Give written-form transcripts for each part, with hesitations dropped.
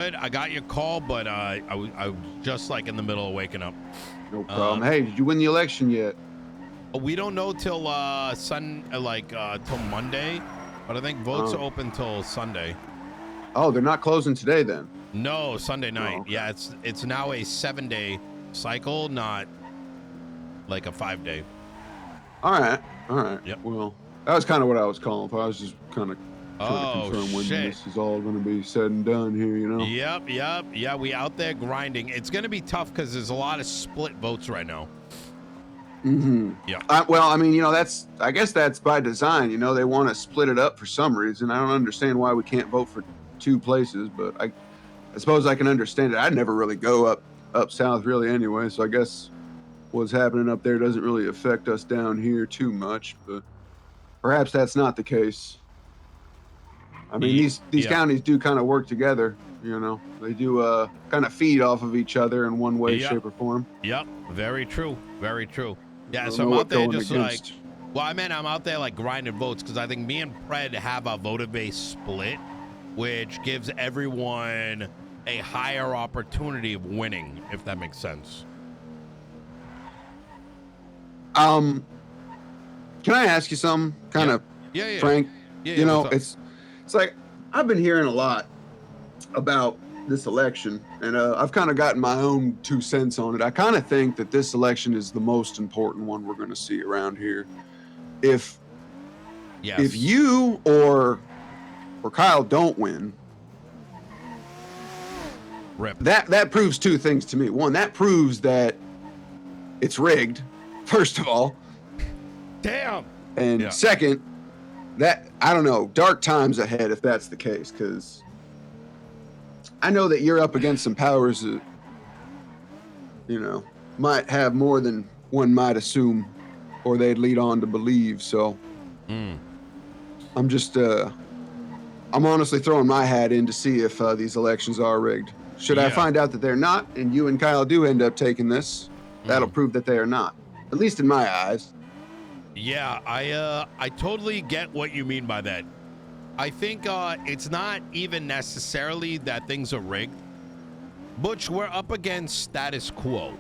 Good. I got your call, but I was just like in the middle of waking up. No problem. Hey, did you win the election yet? We don't know till till Monday, but I think votes are open till Sunday. Oh, they're not closing today then? No, Sunday night. Oh, okay. Yeah, it's now a 7-day cycle, not like a 5-day. All right. Yep. Well, that was kind of what I was calling for. I was just kind of trying to confirm when this is all going to be said and done here, you know? Yep. Yeah, we out there grinding. It's going to be tough because there's a lot of split votes right now. Mm-hmm. Yeah. Well, I mean, you know, I guess that's by design. You know, they want to split it up for some reason. I don't understand why we can't vote for two places, but I suppose I can understand it. I'd never really go up south really anyway, so I guess what's happening up there doesn't really affect us down here too much, but perhaps that's not the case. I mean, these counties do kind of work together, you know. They do kind of feed off of each other in one way, shape, or form. Yep, very true. Yeah, so I'm out there just against. I'm out there like grinding votes because I think me and Pred have a voter base split, which gives everyone a higher opportunity of winning, if that makes sense. Can I ask you something kind of frank? You know, it's like I've been hearing a lot about this election, and I've kind of gotten my own 2 cents on it. I kind of think that this election is the most important one we're going to see around here. If you or Kyle don't win, that proves 2 things to me. One, that proves that it's rigged, first of all. Damn. And second, that I don't know, dark times ahead if that's the case, because I know that you're up against some powers that, you know, might have more than one might assume, or they'd lead on to believe. So I'm just, I'm honestly throwing my hat in to see if these elections are rigged. Should I find out that they're not, and you and Kyle do end up taking this, that'll prove that they are not, at least in my eyes. Yeah, I totally get what you mean by that. I think it's not even necessarily that things are rigged. Butch, we're up against status quo.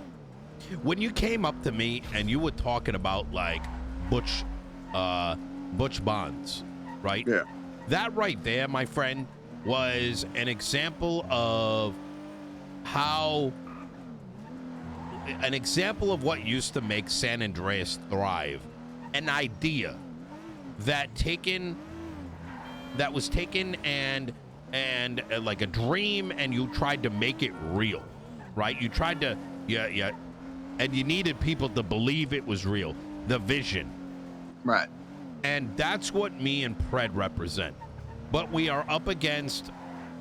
When you came up to me and you were talking about like Butch bonds, right? Yeah. That right there, my friend, was an example of what used to make San Andreas thrive. An idea that was taken and like a dream, and you tried to make it real, right? You tried to, and you needed people to believe it was real. The vision. Right. And that's what me and Pred represent. But we are up against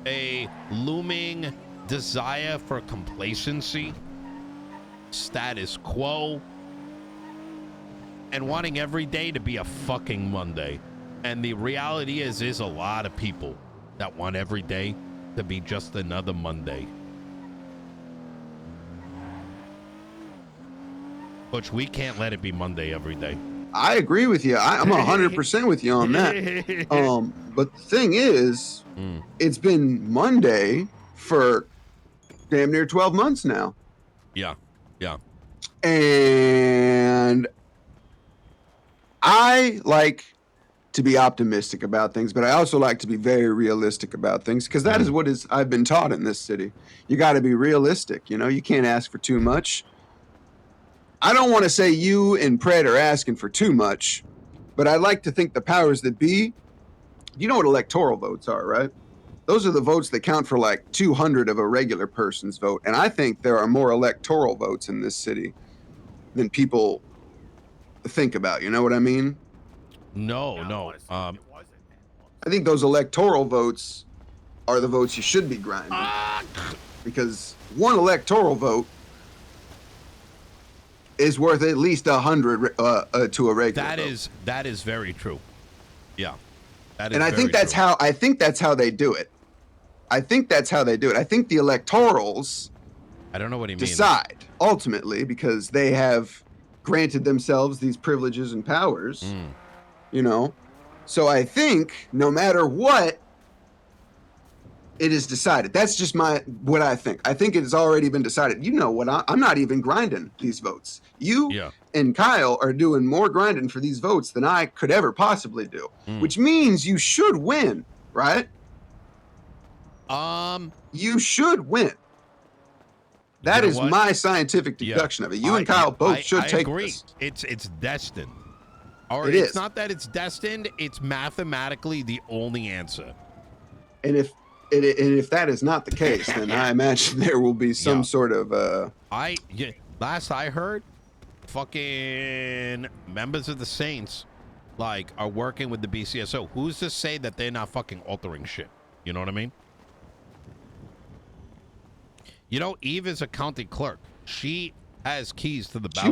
a looming desire for complacency, status quo, and wanting every day to be a fucking Monday. And the reality is a lot of people that want every day to be just another Monday. Butch, we can't let it be Monday every day. I agree with you. I'm 100% with you on that. But the thing is, it's been Monday for damn near 12 months now. Yeah. And I like to be optimistic about things, but I also like to be very realistic about things, because that is what I've been taught in this city. You got to be realistic. You know, you can't ask for too much. I don't want to say you and Pred are asking for too much, but I like to think the powers that be, you know what electoral votes are, right? Those are the votes that count for like 200 of a regular person's vote. And I think there are more electoral votes in this city than people think about. You know what I mean? No. I think those electoral votes are the votes you should be grinding. Because one electoral vote is worth at least 100 to a regular vote. That is very true. Yeah. And I think that's how they do it. I think the electorals, I don't know what he decide ultimately, because they have granted themselves these privileges and powers. You know? So I think no matter what, it is decided. That's just what I think. I think it has already been decided. You know what? I'm not even grinding these votes. You Yeah. and Kyle are doing more grinding for these votes than I could ever possibly do, which means you should win, right? You should win. That is my scientific deduction of it. You and Kyle both should take agree. this. It's destined. Or It it's is. not that it's destined, it's mathematically the only answer. And if that is not the case, then I imagine there will be some sort of last I heard, fucking members of the Saints like are working with the BCSO. Who's to say that they're not fucking altering shit? You know what I mean? You know, Eve is a county clerk. She has keys to the ballot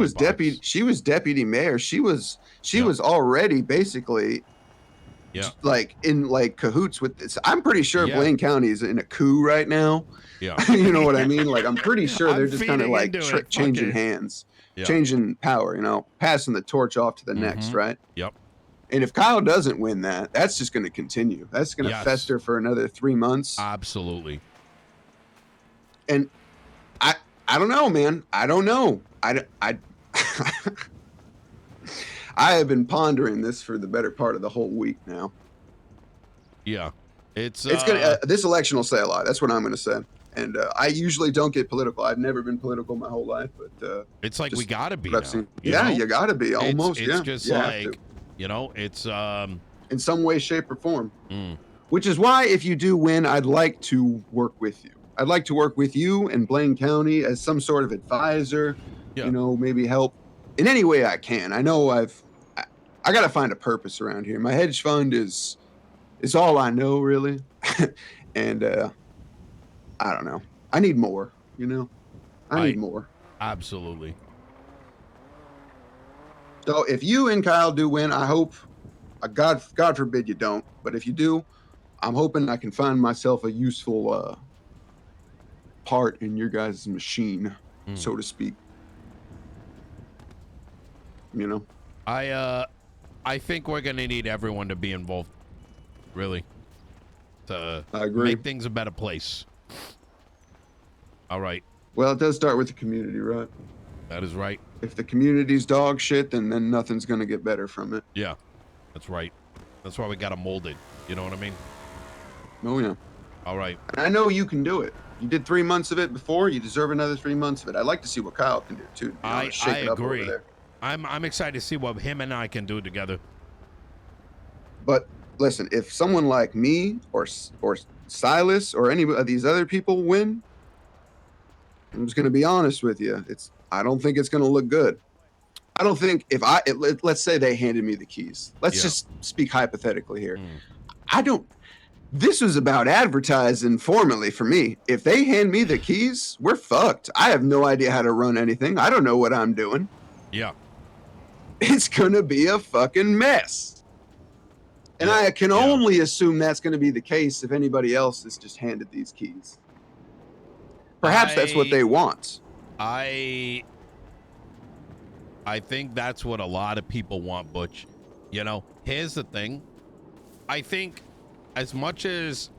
She was box. deputy mayor. She was already basically like in like cahoots with this. I'm pretty sure Blaine County is in a coup right now. Yeah. You know what I mean? Like I'm pretty sure they're just kind of like changing hands, changing power, you know, passing the torch off to the next, right? Yep. And if Kyle doesn't win that, that's just going to continue. That's going to fester for another 3 months. Absolutely. And I don't know, man. I don't know. I have been pondering this for the better part of the whole week now. Yeah. It's gonna this election will say a lot. That's what I'm gonna say. And I usually don't get political. I've never been political my whole life, but it's like we gotta be. You gotta be almost. It's just like, you know, it's in some way, shape, or form. Which is why, if you do win, I'd like to work with you. I'd like to work with you and Blaine County as some sort of advisor. You know, maybe help in any way I can. I know I got to find a purpose around here. My hedge fund is all I know, really. And I don't know. I need more, you know. I need more. Absolutely. So if you and Kyle do win, I hope, God forbid you don't, but if you do, I'm hoping I can find myself a useful part in your guys' machine, so to speak. You know? I think we're gonna need everyone to be involved, really, to I agree. make things a better place. All right. Well, it does start with the community, right? That is right. If the community's dog shit, then nothing's gonna get better from it. Yeah, that's right. That's why we gotta mold it. You know what I mean? Oh yeah. All right. And I know you can do it. You did 3 months of it before. You deserve another 3 months of it. I'd like to see what Kyle can do too. I it up agree. over there. I'm excited to see what him and I can do together. But listen, if someone like me or Silas or any of these other people win, I'm just going to be honest with you. I don't think it's going to look good. I don't think let's say they handed me the keys. Let's just speak hypothetically here. This was about advertising formally for me. If they hand me the keys, we're fucked. I have no idea how to run anything. I don't know what I'm doing. Yeah. It's going to be a fucking mess. And I can only assume that's going to be the case if anybody else is just handed these keys. Perhaps that's what they want. I think that's what a lot of people want, Butch. You know, here's the thing. I think as much as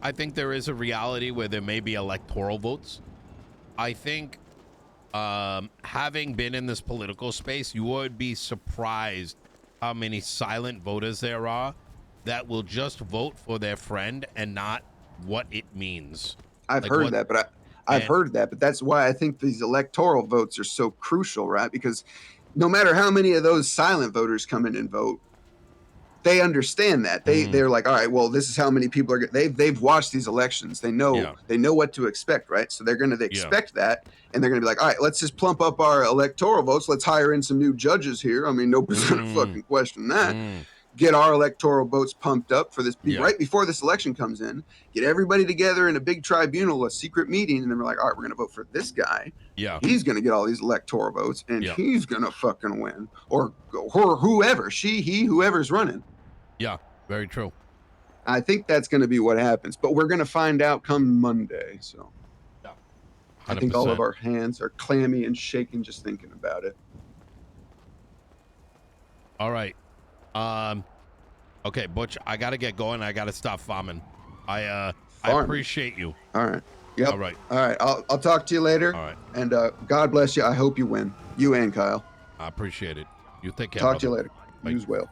I think there is a reality where there may be electoral votes, I think having been in this political space, you would be surprised how many silent voters there are that will just vote for their friend and not what it means. I've heard that, but that's why I think these electoral votes are so crucial, right? Because no matter how many of those silent voters come in and vote, they understand that they're like, all right, well, this is how many people are. They've watched these elections. They know what to expect, right? So they're going to expect that, and they're going to be like, all right, let's just plump up our electoral votes. Let's hire in some new judges here. I mean, nobody's going to fucking question that. Get our electoral votes pumped up for this right before this election comes in. Get everybody together in a big tribunal, a secret meeting, and then we're like, all right, we're going to vote for this guy. Yeah, he's going to get all these electoral votes, and he's going to fucking win, or whoever, whoever's running. Yeah, very true. I think that's going to be what happens, but we're going to find out come Monday. So, I think all of our hands are clammy and shaking just thinking about it. All right. Okay, Butch, I got to get going. I got to stop farming. I Farming. appreciate you. All right. Yep. All right. All right. I'll talk to you later. All right. And God bless you. I hope you win. You and Kyle. I appreciate it. You take care, Talk brother. to you later. Bye. You as well.